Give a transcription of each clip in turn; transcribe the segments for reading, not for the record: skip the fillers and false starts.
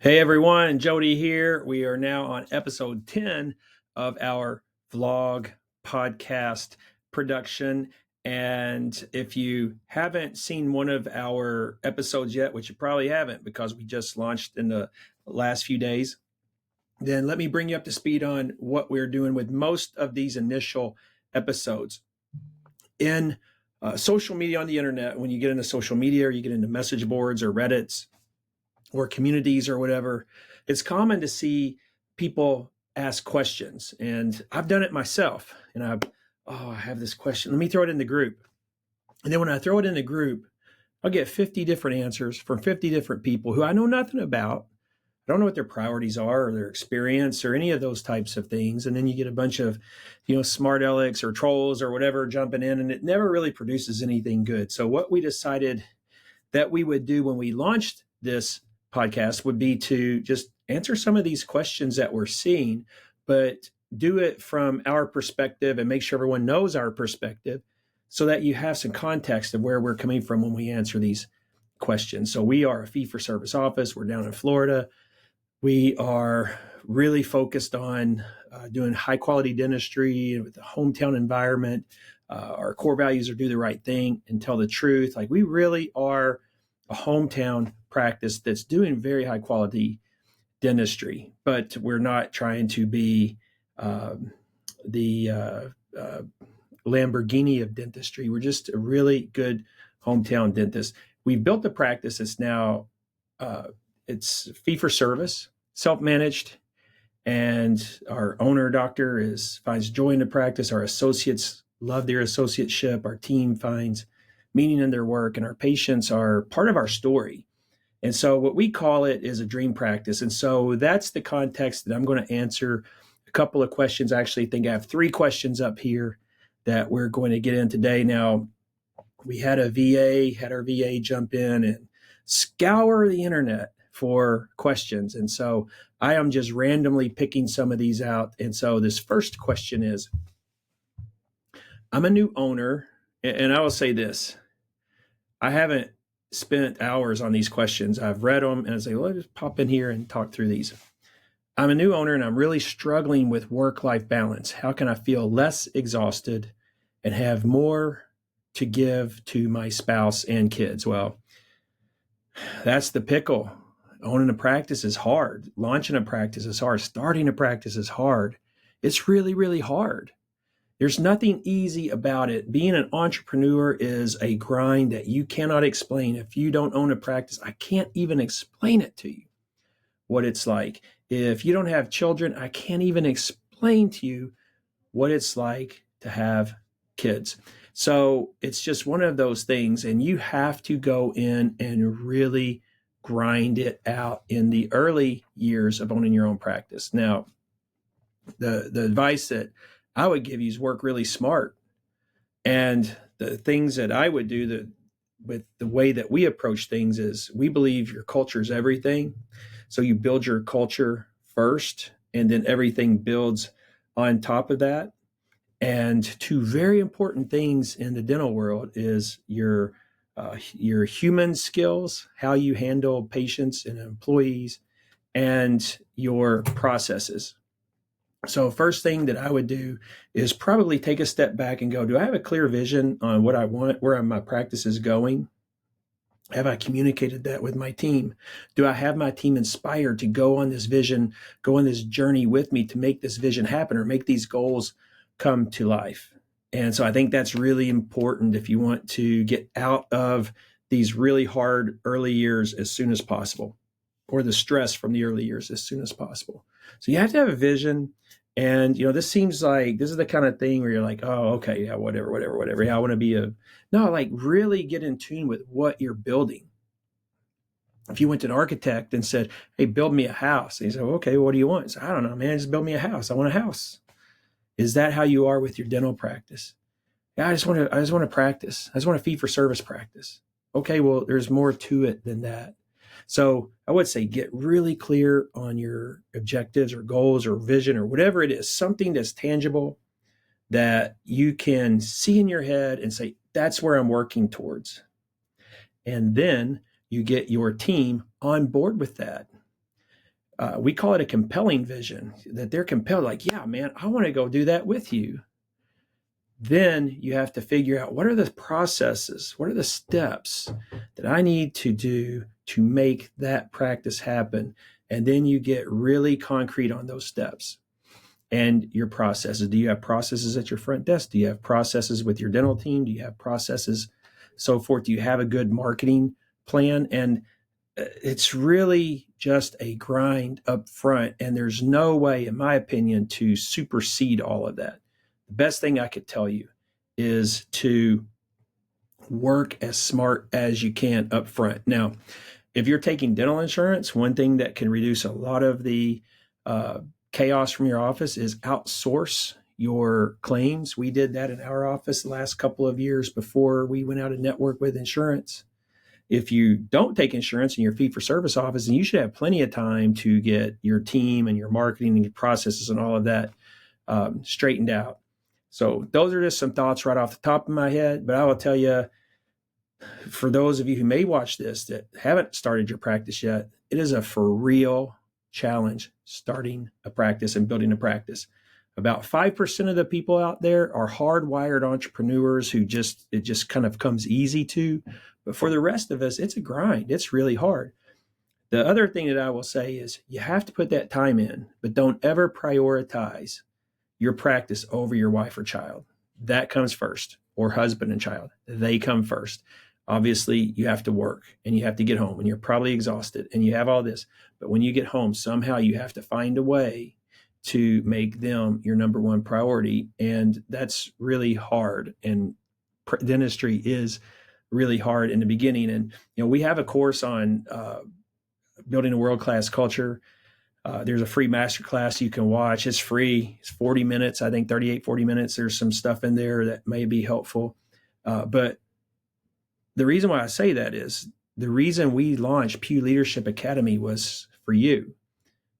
Hey everyone, Jody here. We are now on episode 10 of our vlog podcast production. And if you haven't seen one of our episodes yet, which you probably haven't because we just launched in the last few days, then let me bring you up to speed on what we're doing with most of these initial episodes. In social media on the internet, when you get into social media or you get into message boards or Reddits, or communities or whatever, it's common to see people ask questions. And I've done it myself. And I have this question. Let me throw it in the group. And then when I throw it in the group, I'll get 50 different answers from 50 different people who I know nothing about. I don't know what their priorities are or their experience or any of those types of things. And then you get a bunch of, smart alecks or trolls or whatever jumping in, and it never really produces anything good. So what we decided that we would do when we launched this podcast would be to just answer some of these questions that we're seeing, but do it from our perspective and make sure everyone knows our perspective so that you have some context of where we're coming from when we answer these questions. So we are a fee-for-service office. We're down in Florida. We are really focused on doing high-quality dentistry with a hometown environment. Our core values are do the right thing and tell the truth. Like, we really are a hometown practice that's doing very high quality dentistry, but we're not trying to be the Lamborghini of dentistry. We're just a really good hometown dentist. We've built a practice that's now it's fee for service, self-managed, and our owner doctor finds joy in the practice. Our associates love their associateship. Our team finds meaning in their work, and our patients are part of our story. And so what we call it is a dream practice. And so that's the context that I'm going to answer a couple of questions. I actually think I have 3 questions up here that we're going to get in today. Now, we had our VA jump in and scour the internet for questions. And so I am just randomly picking some of these out. And so this first question is, I'm a new owner, and I will say this. I haven't spent hours on these questions. I've read them and I say, well, let's just pop in here and talk through these. I'm a new owner and I'm really struggling with work-life balance. How can I feel less exhausted and have more to give to my spouse and kids? Well, that's the pickle. Owning a practice is hard. Launching a practice is hard. Starting a practice is hard. It's really, really hard. There's nothing easy about it. Being an entrepreneur is a grind that you cannot explain. If you don't own a practice, I can't even explain it to you, what it's like. If you don't have children, I can't even explain to you what it's like to have kids. So it's just one of those things, and you have to go in and really grind it out in the early years of owning your own practice. Now, the advice that I would give you is work really smart. And the things that I would do with the way that we approach things is we believe your culture is everything. So you build your culture first, and then everything builds on top of that. And 2 very important things in the dental world is your human skills, how you handle patients and employees, and your processes. So first thing that I would do is probably take a step back and go, do I have a clear vision on what I want, where my practice is going? Have I communicated that with my team? Do I have my team inspired to go on this vision, go on this journey with me to make this vision happen or make these goals come to life? And so I think that's really important if you want to get out of these really hard early years as soon as possible, or the stress from the early years as soon as possible. So you have to have a vision. And, this seems like this is the kind of thing where you're like, oh, okay, yeah, whatever. Yeah, I want to be like really get in tune with what you're building. If you went to an architect and said, hey, build me a house. And he said, okay, what do you want? He said, I don't know, man, just build me a house. I want a house. Is that how you are with your dental practice? Yeah, I just want to practice. I just want a fee for service practice. Okay, well, there's more to it than that. So I would say get really clear on your objectives or goals or vision or whatever it is, something that's tangible that you can see in your head and say, that's where I'm working towards. And then you get your team on board with that. we call it a compelling vision, that they're compelled, like, yeah, man, I want to go do that with you. Then you have to figure out, what are the processes, what are the steps that I need to do to make that practice happen? And then you get really concrete on those steps and your processes. Do you have processes at your front desk? Do you have processes with your dental team? Do you have processes, so forth? Do you have a good marketing plan? And it's really just a grind up front. And there's no way, in my opinion, to supersede all of that. The best thing I could tell you is to work as smart as you can up front. Now, if you're taking dental insurance, one thing that can reduce a lot of the chaos from your office is outsource your claims. We did that in our office the last couple of years before we went out and network with insurance. If you don't take insurance in your fee-for-service office, then you should have plenty of time to get your team and your marketing and your processes and all of that straightened out. So those are just some thoughts right off the top of my head. But I will tell you, for those of you who may watch this that haven't started your practice yet, it is a for real challenge starting a practice and building a practice. About 5% of the people out there are hardwired entrepreneurs who it just kind of comes easy to. But for the rest of us, it's a grind. It's really hard. The other thing that I will say is you have to put that time in, but don't ever prioritize your practice over your wife or child. That comes first, or husband and child. They come first. Obviously, you have to work and you have to get home and you're probably exhausted and you have all this. But when you get home, somehow you have to find a way to make them your number one priority. And that's really hard. And dentistry is really hard in the beginning. And, we have a course on building a world-class culture. There's a free masterclass you can watch. It's free. It's 40 minutes, I think 40 minutes. There's some stuff in there that may be helpful. But the reason why I say that is the reason we launched Pugh Leadership Academy was for you,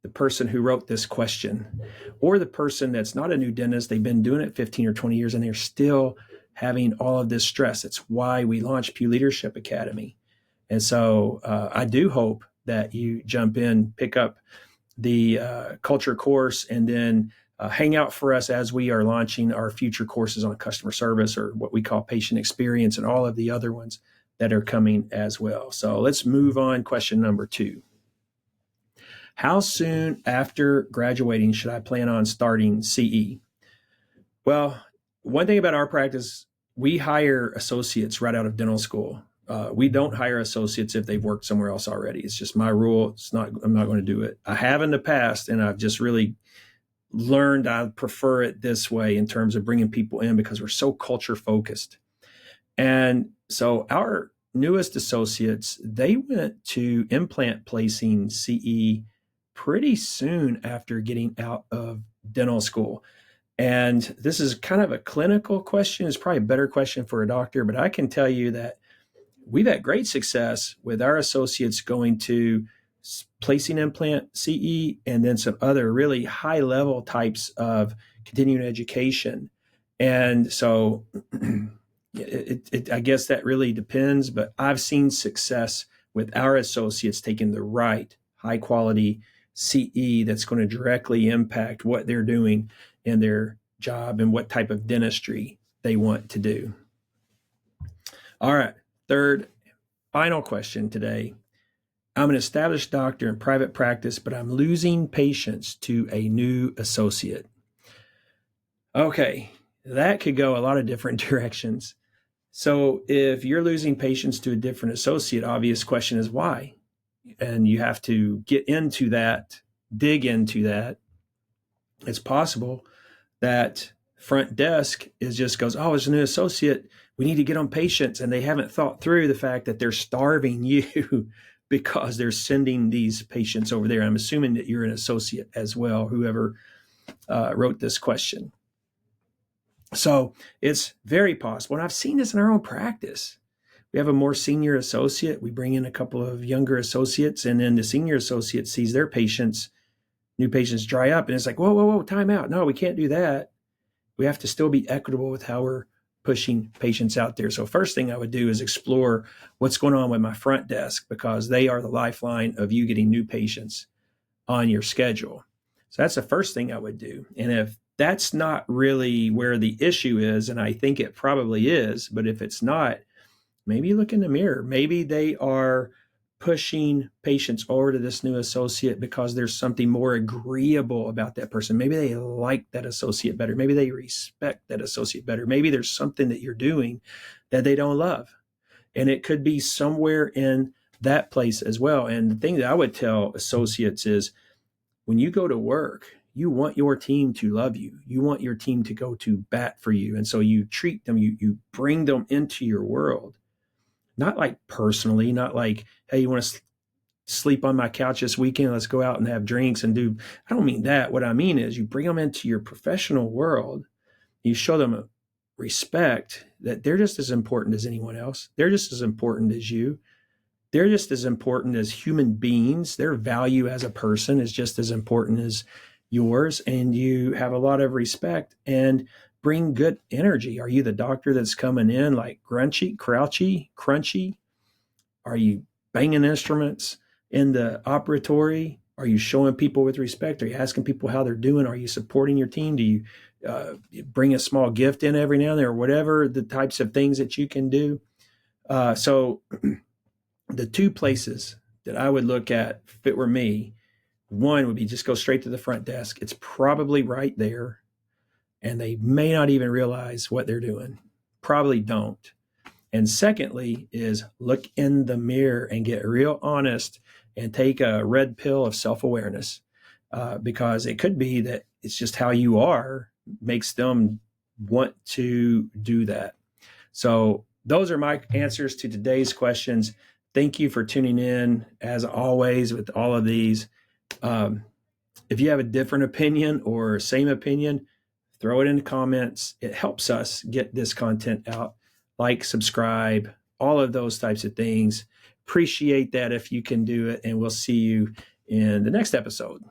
the person who wrote this question, or the person that's not a new dentist. They've been doing it 15 or 20 years and they're still having all of this stress. It's why we launched Pugh Leadership Academy. And so I do hope that you jump in, pick up the culture course, and then hang out for us as we are launching our future courses on customer service, or what we call patient experience, and all of the other ones that are coming as well. So let's move on. Question number 2. How soon after graduating should I plan on starting CE? Well, one thing about our practice, we hire associates right out of dental school. We don't hire associates if they've worked somewhere else already. It's just my rule. I'm not going to do it. I have in the past, and I've just really learned I prefer it this way in terms of bringing people in because we're so culture focused. And so our newest associates, they went to implant placing CE pretty soon after getting out of dental school. And this is kind of a clinical question. It's probably a better question for a doctor, but I can tell you that we've had great success with our associates going to placing implant CE and then some other really high level types of continuing education. And so I guess that really depends, but I've seen success with our associates taking the right high quality CE that's going to directly impact what they're doing in their job and what type of dentistry they want to do. All right. Third, final question today. I'm an established doctor in private practice, but I'm losing patients to a new associate. Okay, that could go a lot of different directions. So if you're losing patients to a different associate, obvious question is why? And you have to get into that, dig into that. It's possible that front desk just goes, oh, there's a new associate. We need to get on patients. And they haven't thought through the fact that they're starving you because they're sending these patients over there. I'm assuming that you're an associate as well, whoever wrote this question. So it's very possible. And I've seen this in our own practice. We have a more senior associate. We bring in a couple of younger associates, and then the senior associate sees their patients, new patients dry up. And it's like, whoa, time out. No, we can't do that. We have to still be equitable with how we're pushing patients out there. So first thing I would do is explore what's going on with my front desk, because they are the lifeline of you getting new patients. on your schedule. So that's the first thing I would do. And if that's not really where the issue is, and I think it probably is, but if it's not, maybe look in the mirror. Maybe they are pushing patients over to this new associate because there's something more agreeable about that person. Maybe they like that associate better. Maybe they respect that associate better. Maybe there's something that you're doing that they don't love. And it could be somewhere in that place as well. And the thing that I would tell associates is when you go to work, you want your team to love you. You want your team to go to bat for you. And so you treat them, you bring them into your world. Not like personally, not like, hey, you want to sleep on my couch this weekend? Let's go out and have drinks and do. I don't mean that. What I mean is you bring them into your professional world. You show them respect that they're just as important as anyone else. They're just as important as you. They're just as important as human beings. Their value as a person is just as important as yours. And you have a lot of respect and bring good energy. Are you the doctor that's coming in like grunchy, crouchy, crunchy? Are you banging instruments in the operatory? Are you showing people with respect? Are you asking people how they're doing? Are you supporting your team? Do you bring a small gift in every now and then, or whatever the types of things that you can do? So the two places that I would look at if it were me, one would be just go straight to the front desk. It's probably right there. And they may not even realize what they're doing. Probably don't. And secondly is look in the mirror and get real honest and take a red pill of self-awareness, because it could be that it's just how you are makes them want to do that. So those are my answers to today's questions. Thank you for tuning in, as always, with all of these. If you have a different opinion or same opinion, throw it in the comments. It helps us get this content out. Like, subscribe, all of those types of things. Appreciate that if you can do it, and we'll see you in the next episode.